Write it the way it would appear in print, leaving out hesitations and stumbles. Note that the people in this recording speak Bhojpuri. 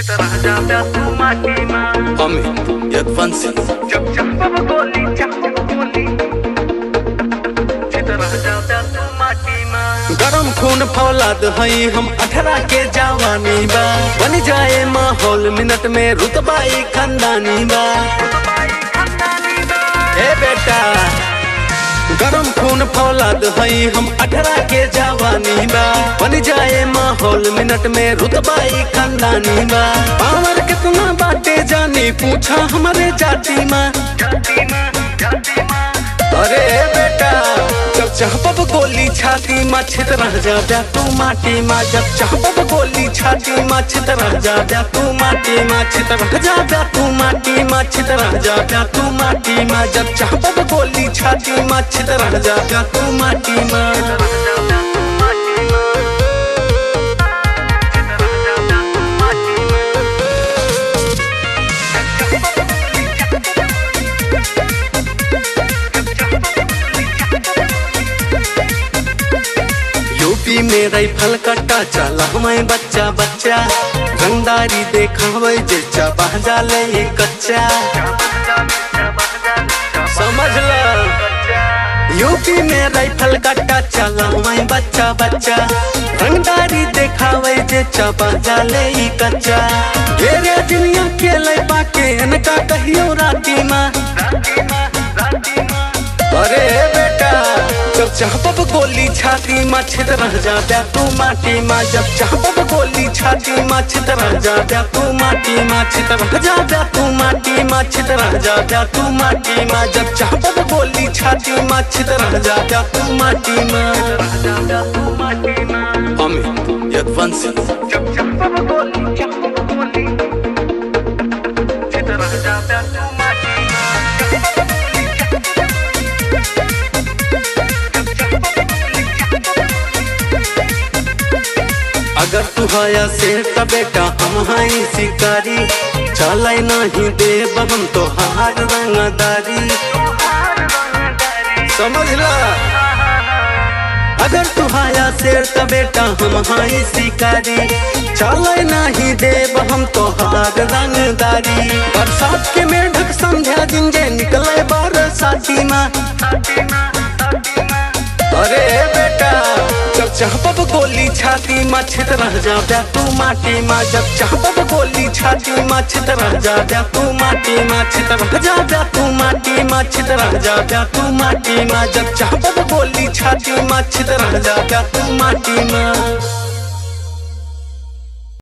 Raja Datu Matima Amit Yadvansi Jab Jab Goli Jab Goli Raja Datu Matima गरम खून फौलाद हई हम 18 के जवानी बा बन जाए माहौल मिनट में रुतबाई खानदानी बा ए बेटा गरम खून फौलाद हई हम 18 के जवानी बा बन जाए माहौल मिनट में रुतबाई खानदानी बा पावर कितना बाटे जानी पूछा हमारे जाति माँ अरे बेटा जब चाहब गोली छाती माँ छित रह जा तू माटी माँ जब चाहब गोली छाती माँ छित रह जा तू माटी माँ छित रह जा तू माटी माँ छित रह जा तू माटी माँ जब चाहब गोली छाती माँ छित रह जा तू माटी माँ यूपी में राइफल कट्टा चला मैं बच्चा बच्चा रंगदारी देखावे जे चबा जाले ये कच्चा समझ ल यूपी में राइफल कट्टा चला मैं बच्चा बच्चा रंगदारी देखावे जे चबा जाले ये कच्चा घेरे दुनिया खेले बाके इनका कहियो राती माँ अरे बेटा जब चाहब गोली छाती माँ छित रह जा तू माटी माँ जब चाहब गोली छाती माँ छित रह जा तू माटी माँ छित रह जा तू माटी माँ छित रह जा तू माटी माँ जब चाहब गोली छाती माँ छित रह जा तू माटी माँ Amit Yaduvanshi Jab Jab Goli Jab Goli Raja Datu अगर तू हया शेर त बेटा हम हई शिकारी चले नहीं देव हम तो हार रंगदारी समझ ला अगर तू हया शेर त बेटा हम हई शिकारी चले नहीं देव हम तो हार रंगदारी बरसात के मेढक समझा जिंजे निकले बरसाती माँ अरे बेटा जब चाहब गोली छाती माँ छित रह जा तू माटी माँ जब चाहब गोली छाती माँ छित रह जा तू माटी माँ छित रह जा तू माटी माँ छित रह जा तू माटी माँ जब चाहब गोली छाती माँ छित रह जा तू माटी माँ